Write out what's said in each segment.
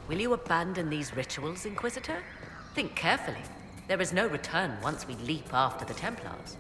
Will you abandon these rituals, Inquisitor? Think carefully. There is no return once we leap after the Templars.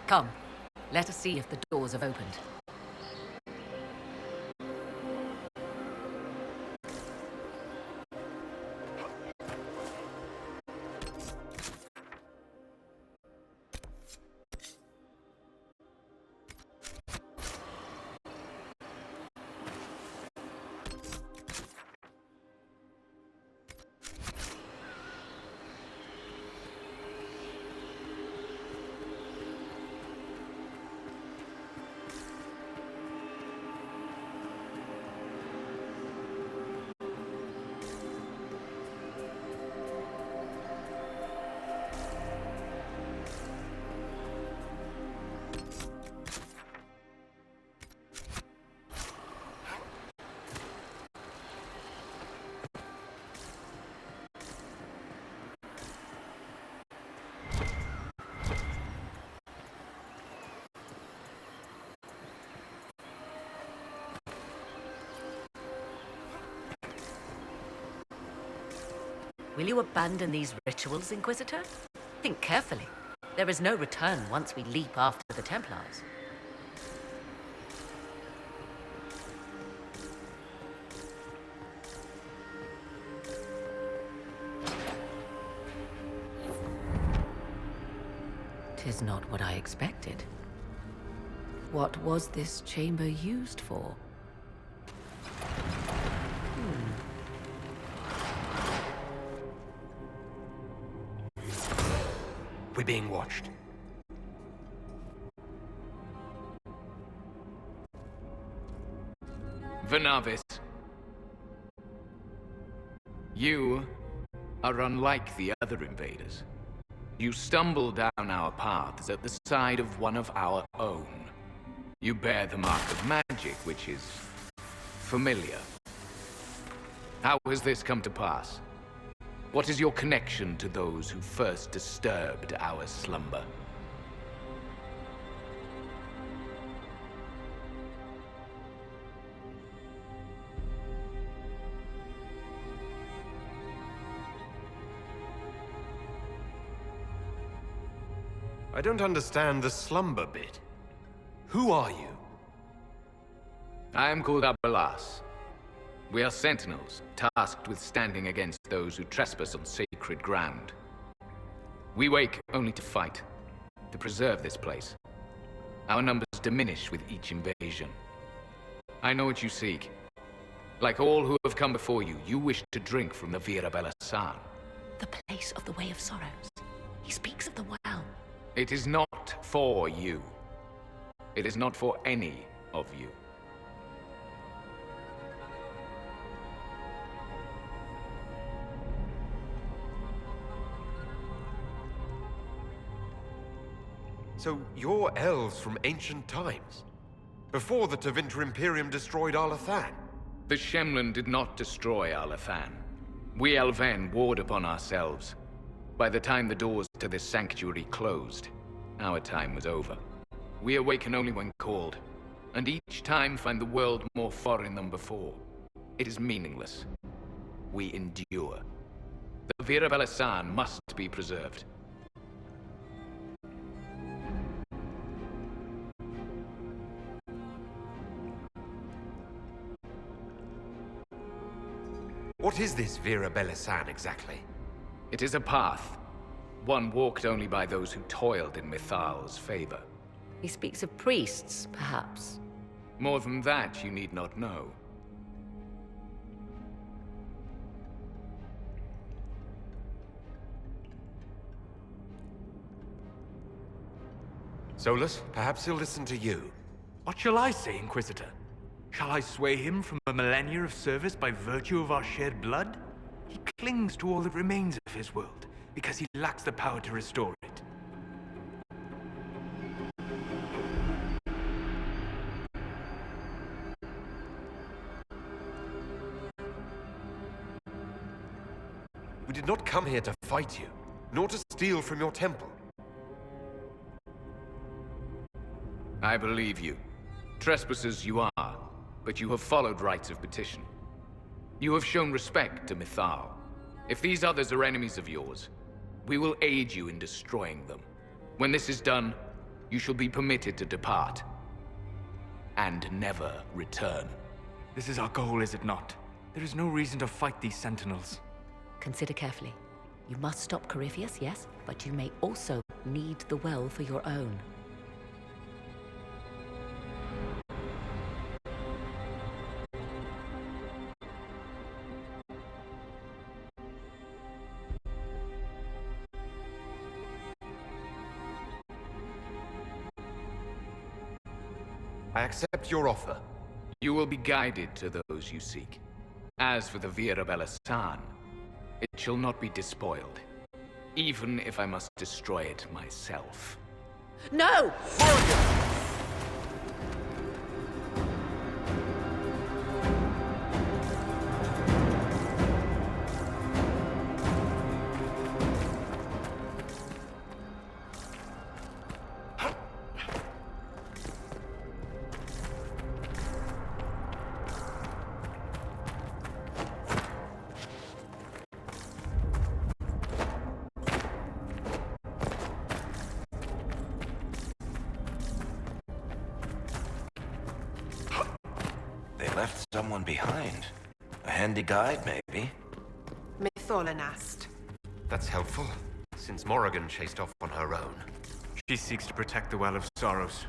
Come, let us see if the doors have opened. Will you abandon these rituals, Inquisitor? Think carefully. There is no return once we leap after the Templars. Tis not what I expected. What was this chamber used for? We're being watched. Venavis, you are unlike the other invaders. You stumble down our paths at the side of one of our own. You bear the mark of magic, which is familiar. How has this come to pass? What is your connection to those who first disturbed our slumber? I don't understand the slumber bit. Who are you? I am called Abelas. We are Sentinels, tasked with standing against those who trespass on sacred ground. We wake only to fight, to preserve this place. Our numbers diminish with each invasion. I know what you seek. Like all who have come before you, you wish to drink from the Abelas. The place of the Way of Sorrows. He speaks of the well. It is not for you. It is not for any of you. So you're elves from ancient times? Before the Tevinter Imperium destroyed Arlathan? The Shemlen did not destroy Arlathan. We Elven warred upon ourselves. By the time the doors to this sanctuary closed, our time was over. We awaken only when called, and each time find the world more foreign than before. It is meaningless. We endure. The Abelas must be preserved. What is this Abelas exactly? It is a path, one walked only by those who toiled in Mythal's favor. He speaks of priests, perhaps. More than that, you need not know. Solus, perhaps he'll listen to you. What shall I say, Inquisitor? Shall I sway him from a millennia of service by virtue of our shared blood? He clings to all that remains of his world, because he lacks the power to restore it. We did not come here to fight you, nor to steal from your temple. I believe you. Trespassers you are, but you have followed rites of petition. You have shown respect to Mythal. If these others are enemies of yours, we will aid you in destroying them. When this is done, you shall be permitted to depart. And never return. This is our goal, is it not? There is no reason to fight these Sentinels. Consider carefully. You must stop Corypheus, yes, but you may also need the well for your own. I accept your offer. You will be guided to those you seek. As for the Abelas, it shall not be despoiled, even if I must destroy it myself. No! left someone behind. A handy guide, maybe? Mytholanast. That's helpful, since Morrigan chased off on her own. She seeks to protect the Well of Sorrows.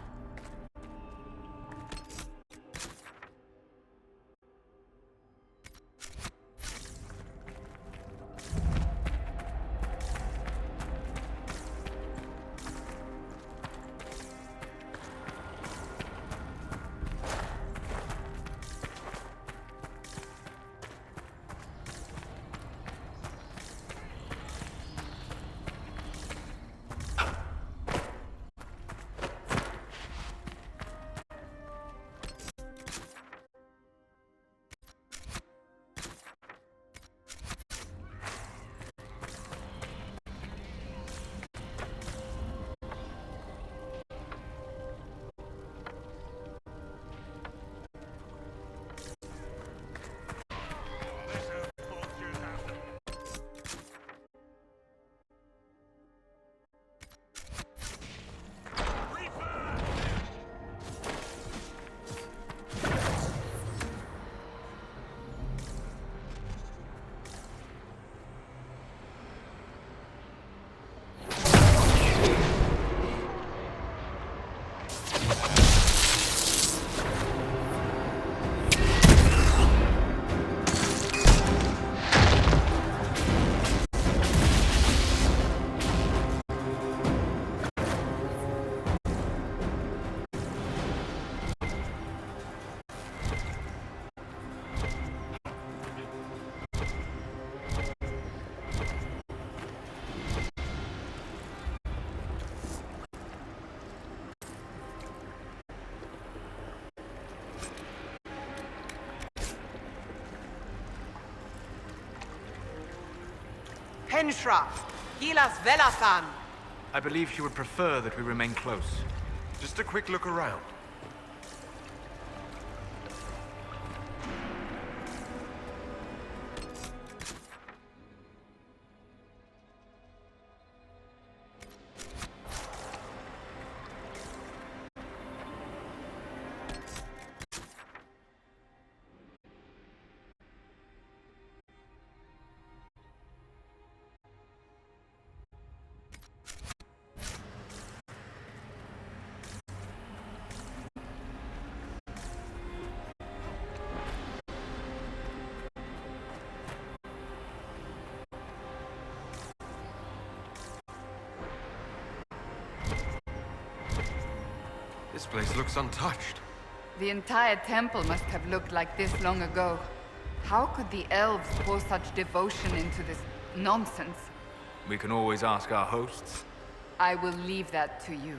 Henshra! Gilas Velathan! I believe she would prefer that we remain close. Just a quick look around. This place looks untouched. The entire temple must have looked like this long ago. How could the elves pour such devotion into this nonsense? We can always ask our hosts. I will leave that to you.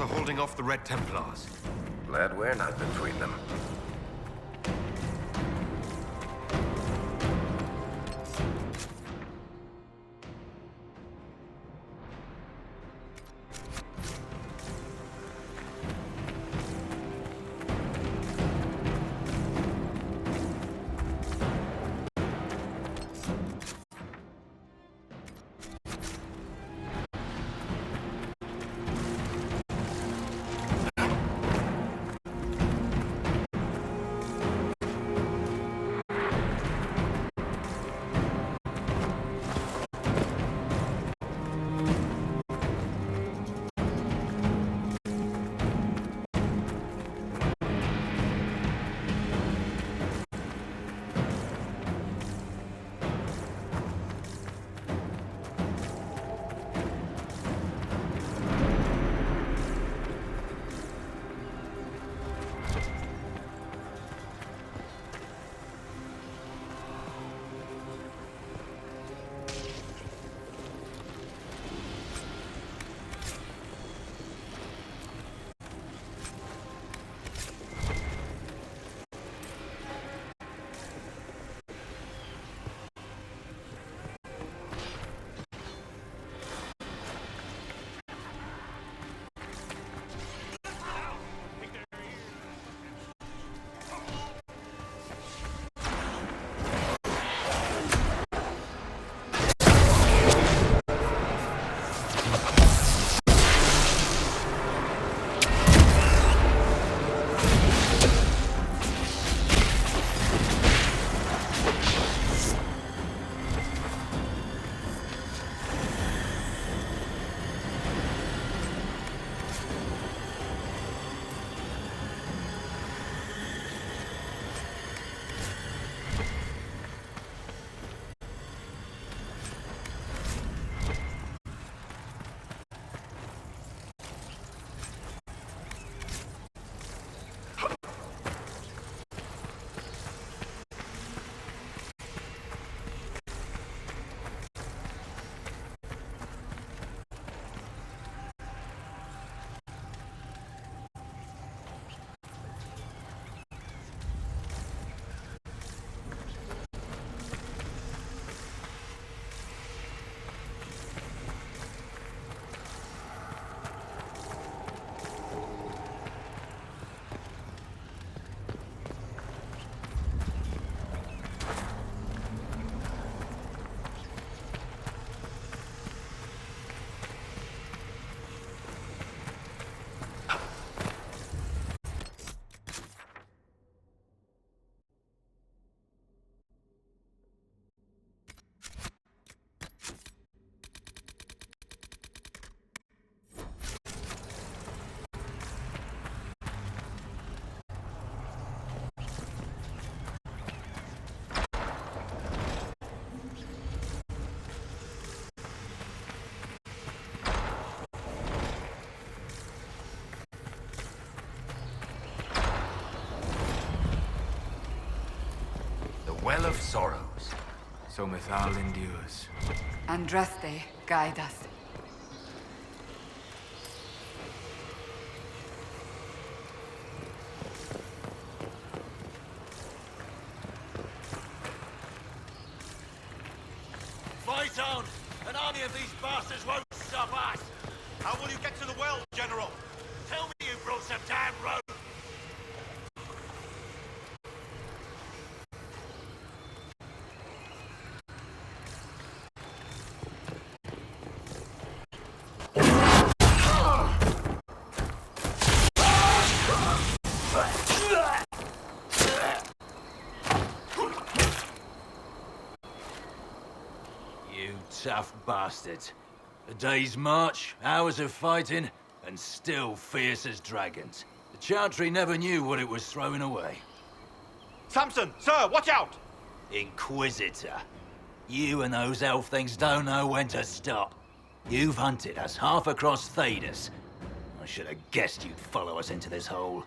Sentinels are holding off the Red Templars. Glad we're not between them. Well of Sorrows. So Mythal endures. Andraste, guide us. Fight on! An army of these bastards won't stop us! How will you get to the well, General? Tell me you brought some damn road! You tough bastards. A day's march, hours of fighting, and still fierce as dragons. The Chantry never knew what it was throwing away. Samson, sir, watch out! Inquisitor. You and those elf things don't know when to stop. You've hunted us half across Thedas. I should have guessed you'd follow us into this hole.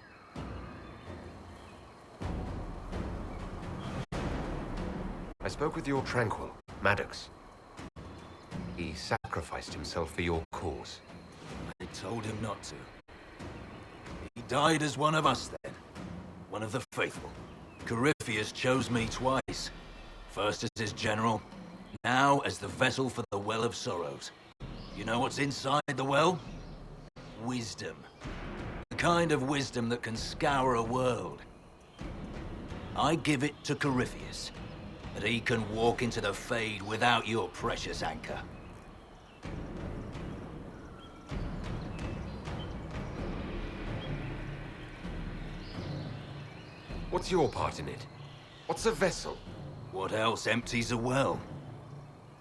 I spoke with your Tranquil, Maddox. He sacrificed himself for your cause. I told him not to. died as one of us then. One of the faithful. Corypheus chose me twice. First as his general, now as the vessel for the Well of Sorrows. You know what's inside the well? Wisdom. The kind of wisdom that can scour a world. I give it to Corypheus, that he can walk into the Fade without your precious anchor. What's your part in it? What's a vessel? What else empties a well?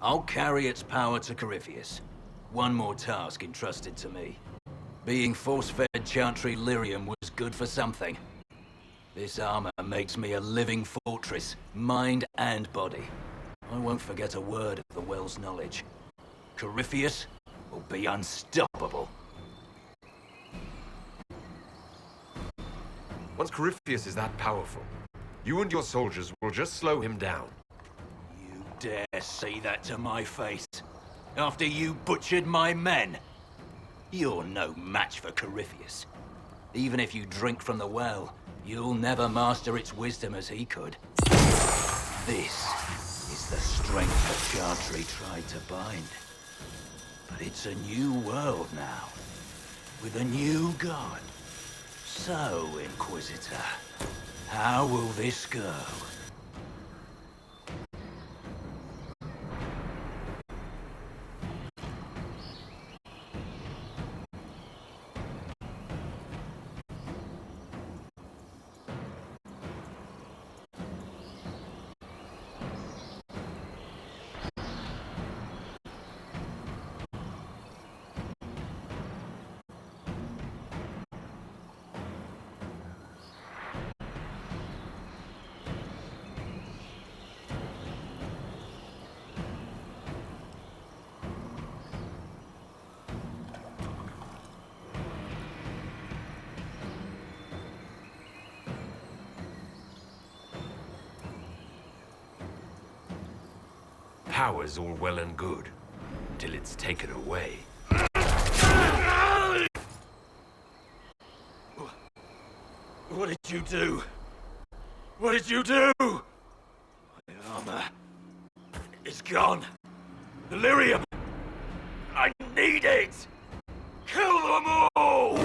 I'll carry its power to Corypheus. One more task entrusted to me. Being force-fed Chantry Lyrium was good for something. This armor makes me a living fortress, mind and body. I won't forget a word of the well's knowledge. Corypheus will be unstoppable. Once Corypheus is that powerful, you and your soldiers will just slow him down. You dare say that to my face? After you butchered my men? You're no match for Corypheus. Even if you drink from the well, you'll never master its wisdom as he could. This is the strength that Chantry tried to bind. But it's a new world now, with a new god. So, Inquisitor, how will this go? Power's all well and good, till it's taken away. What did you do? What did you do? My armor is gone. The Lyrium! I need it! Kill them all!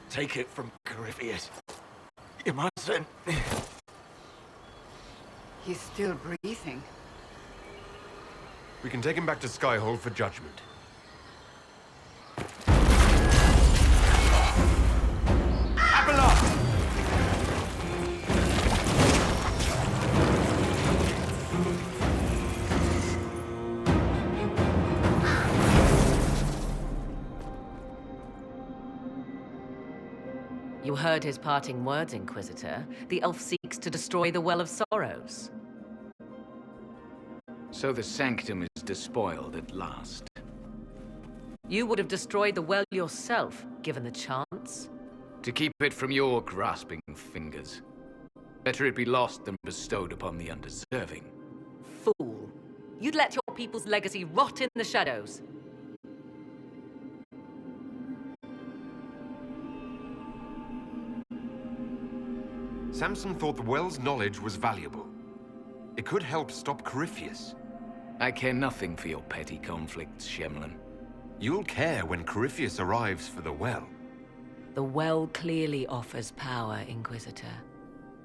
Take it from Corypheus. You mustn't. He's still breathing. We can take him back to Skyhold for judgment. Abelas! You heard his parting words, Inquisitor. The elf seeks to destroy the Well of Sorrows. So the Sanctum is despoiled at last. You would have destroyed the well yourself, given the chance. To keep it from your grasping fingers. Better it be lost than bestowed upon the undeserving. Fool. You'd let your people's legacy rot in the shadows. Samson thought the well's knowledge was valuable. It could help stop Corypheus. I care nothing for your petty conflicts, Shemlin. You'll care when Corypheus arrives for the well. The well clearly offers power, Inquisitor.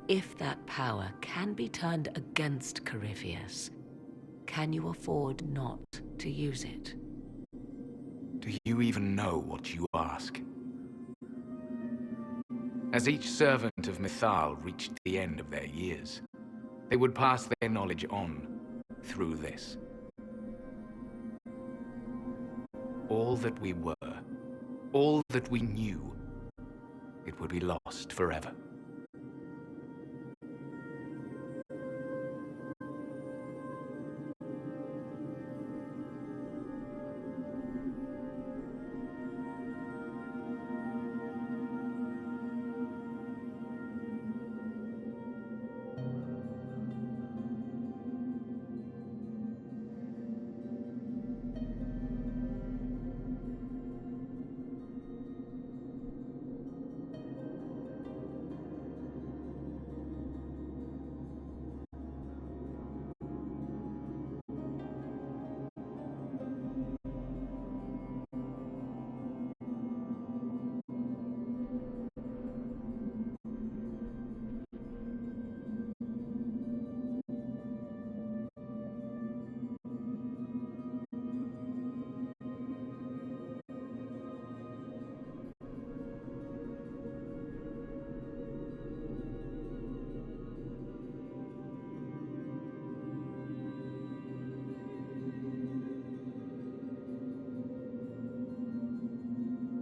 If that power can be turned against Corypheus, can you afford not to use it? Do you even know what you ask? As each servant of Mythal reached the end of their years, they would pass their knowledge on through this. All that we were, all that we knew, it would be lost forever.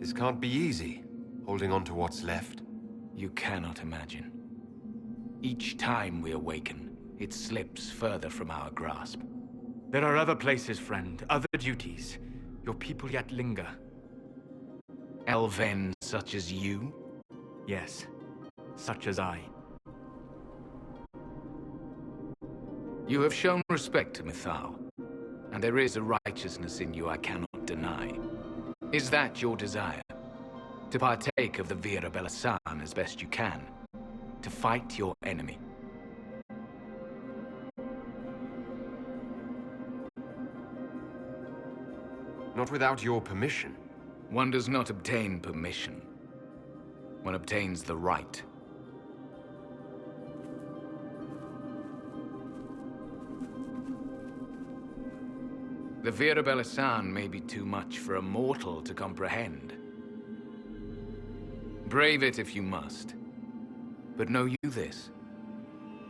This can't be easy, holding on to what's left. You cannot imagine. Each time we awaken, it slips further from our grasp. There are other places, friend, other duties. Your people yet linger. Elven such as you? Yes, such as I. You have shown respect to Mythal, and there is a righteousness in you I cannot deny. Is that your desire? To partake of the Vira Belasan as best you can? To fight your enemy? Not without your permission. One does not obtain permission. One obtains the right. The Vira Belasan may be too much for a mortal to comprehend. Brave it if you must. But know you this.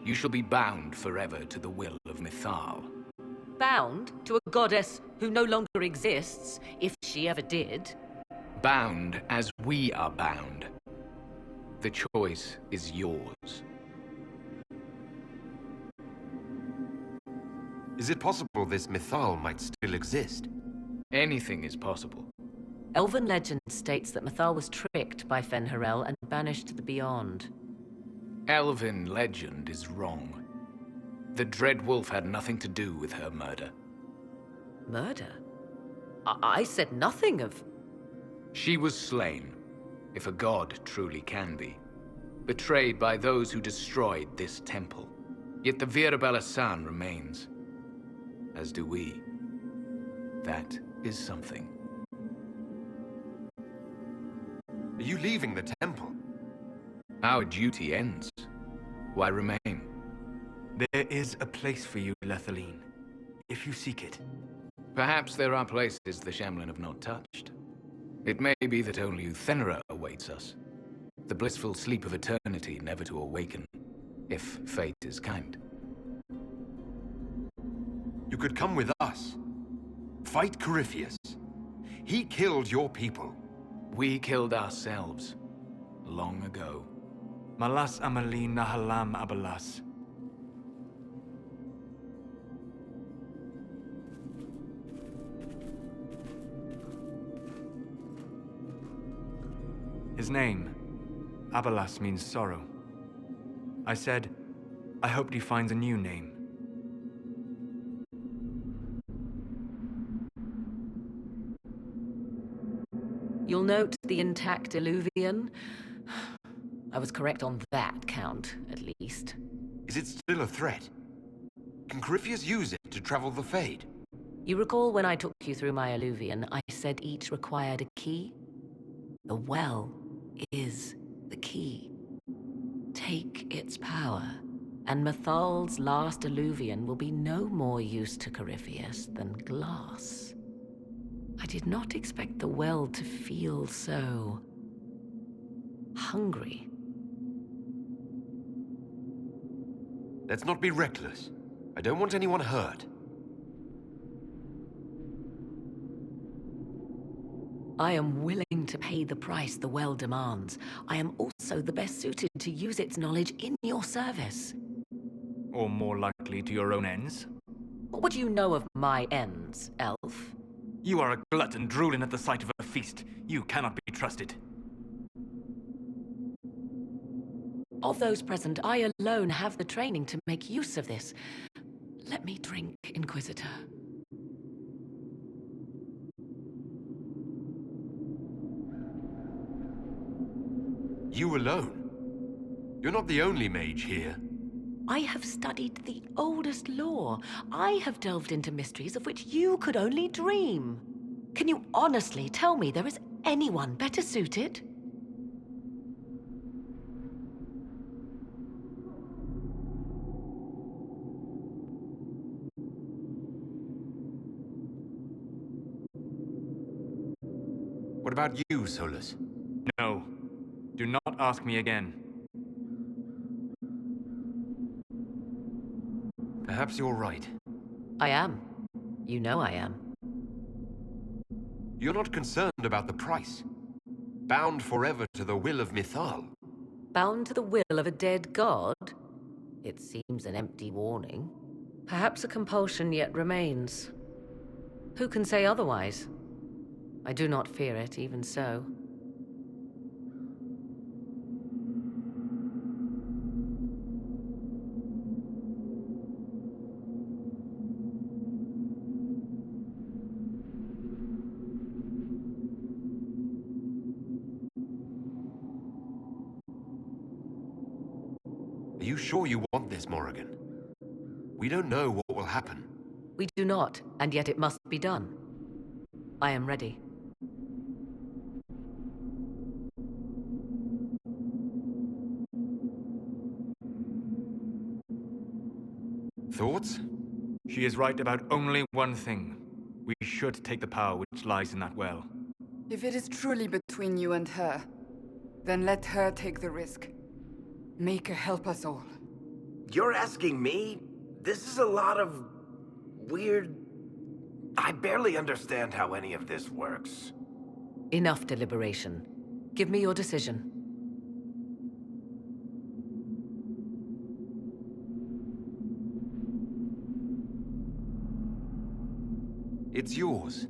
You shall be bound forever to the will of Mythal. Bound to a goddess who no longer exists, if she ever did. Bound as we are bound. The choice is yours. Is it possible this Mythal might still exist? Anything is possible. Elven legend states that Mythal was tricked by Fen'Harel and banished to the Beyond. Elven legend is wrong. The Dread Wolf had nothing to do with her murder. Murder? I said nothing of... She was slain, if a god truly can be. Betrayed by those who destroyed this temple. Yet the Vira Belasan remains. As do we. That is something. Are you leaving the temple? Our duty ends. Why remain? There is a place for you, Lethaline, if you seek it. Perhaps there are places the Shemlin have not touched. It may be that only Uthenera awaits us. The blissful sleep of eternity never to awaken, if fate is kind. You could come with us. Fight Corypheus. He killed your people. We killed ourselves. long ago. Malas amali nahalam abelas. His name, Abelas, means sorrow. I said, I hoped he finds a new name. You'll note the intact Illuvian. I was correct on that count, at least. Is it still a threat? Can Corypheus use it to travel the Fade? You recall when I took you through my Illuvian, I said each required a key? The well is the key. Take its power, and Mythal's last Illuvian will be no more use to Corypheus than glass. I did not expect the well to feel so hungry. Let's not be reckless. I don't want anyone hurt. I am willing to pay the price the well demands. I am also the best suited to use its knowledge in your service. Or more likely to your own ends. What do you know of my ends, elf? You are a glutton drooling at the sight of a feast. You cannot be trusted. Of those present, I alone have the training to make use of this. Let me drink, Inquisitor. You alone? You're not the only mage here. I have studied the oldest lore. I have delved into mysteries of which you could only dream. Can you honestly tell me there is anyone better suited? What about you, Solus? No. Do not ask me again. Perhaps you're right. I am. You know I am. You're not concerned about the price. Bound forever to the will of Mythal. Bound to the will of a dead god? It seems an empty warning. Perhaps a compulsion yet remains. Who can say otherwise? I do not fear it, even so. Are you sure you want this, Morrigan? We don't know what will happen. We do not, and yet it must be done. I am ready. Thoughts? She is right about only one thing. We should take the power which lies in that well. If it is truly between you and her, then let her take the risk. Make her help us all. You're asking me? This is a lot of weird... I barely understand how any of this works. Enough deliberation. Give me your decision. It's yours.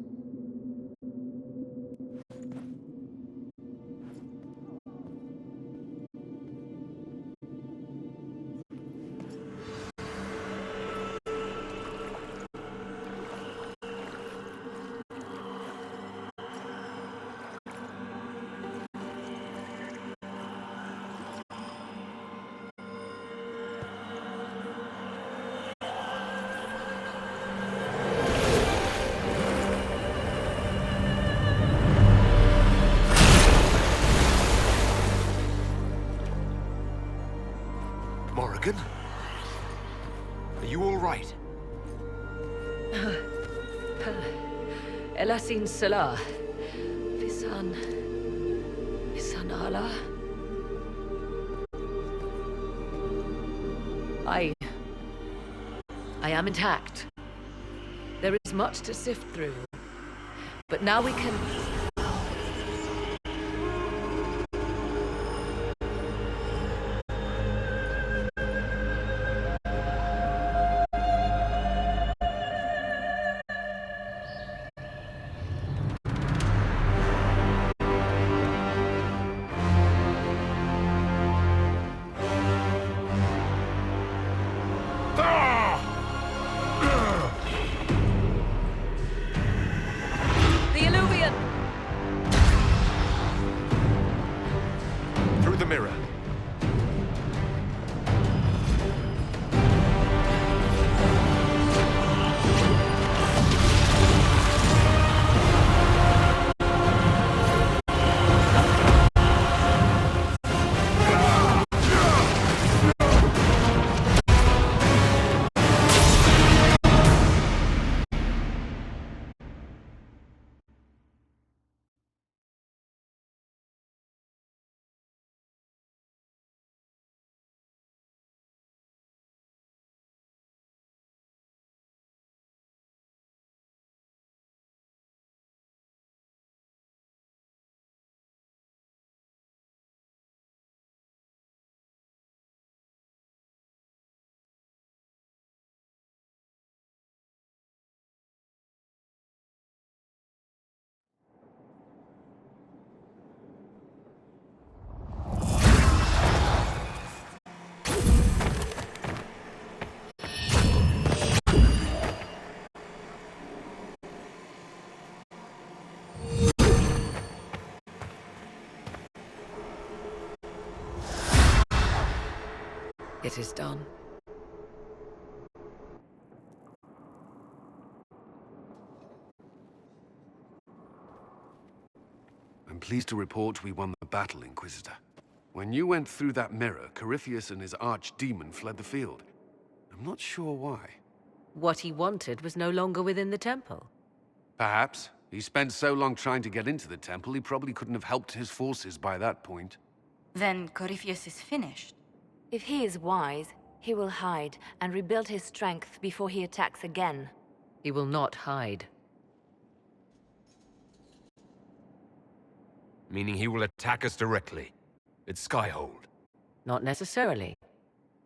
Morrigan? Are you all right? Elasin Salah. Visan Allah. I am intact. There is much to sift through. But now we can... mirror. It is done. I'm pleased to report we won the battle, Inquisitor. When you went through that mirror, Corypheus and his archdemon fled the field. I'm not sure why. What he wanted was no longer within the temple. Perhaps. He spent so long trying to get into the temple, he probably couldn't have helped his forces by that point. Then Corypheus is finished. If he is wise, he will hide and rebuild his strength before he attacks again. He will not hide. Meaning he will attack us directly. It's Skyhold. Not necessarily.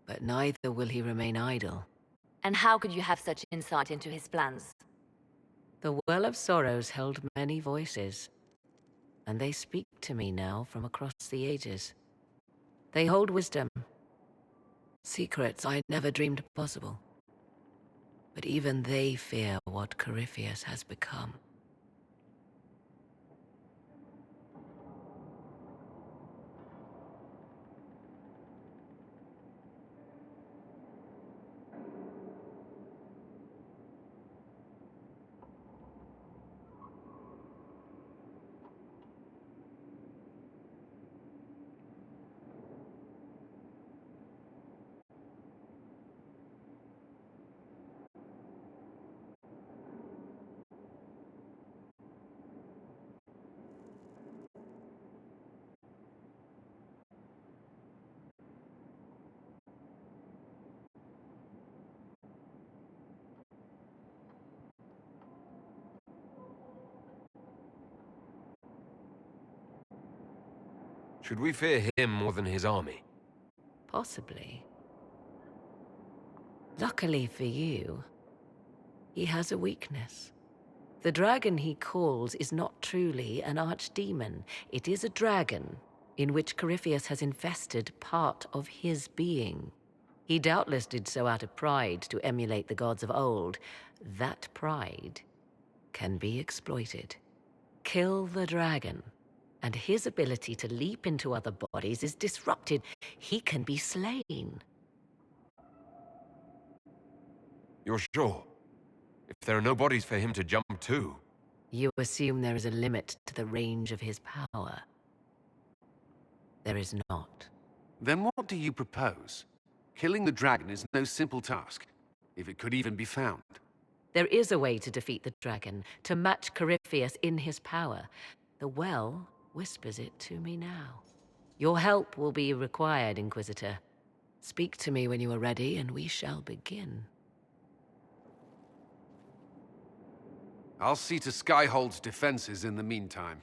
But neither will he remain idle. And how could you have such insight into his plans? The Well of Sorrows held many voices, and they speak to me now from across the ages. They hold wisdom. Secrets I never dreamed possible. But even they fear what Corypheus has become. Should we fear him more than his army? Possibly. Luckily for you, he has a weakness. The dragon he calls is not truly an archdemon. It is a dragon in which Corypheus has infested part of his being. He doubtless did so out of pride to emulate the gods of old. That pride can be exploited. Kill the dragon, and his ability to leap into other bodies is disrupted. He can be slain. You're sure? If there are no bodies for him to jump to... You assume there is a limit to the range of his power. There is not. Then what do you propose? Killing the dragon is no simple task, if it could even be found. There is a way to defeat the dragon, to match Corypheus in his power. The well whispers it to me now. Your help will be required, Inquisitor. Speak to me when you are ready, and we shall begin. I'll see to Skyhold's defenses in the meantime.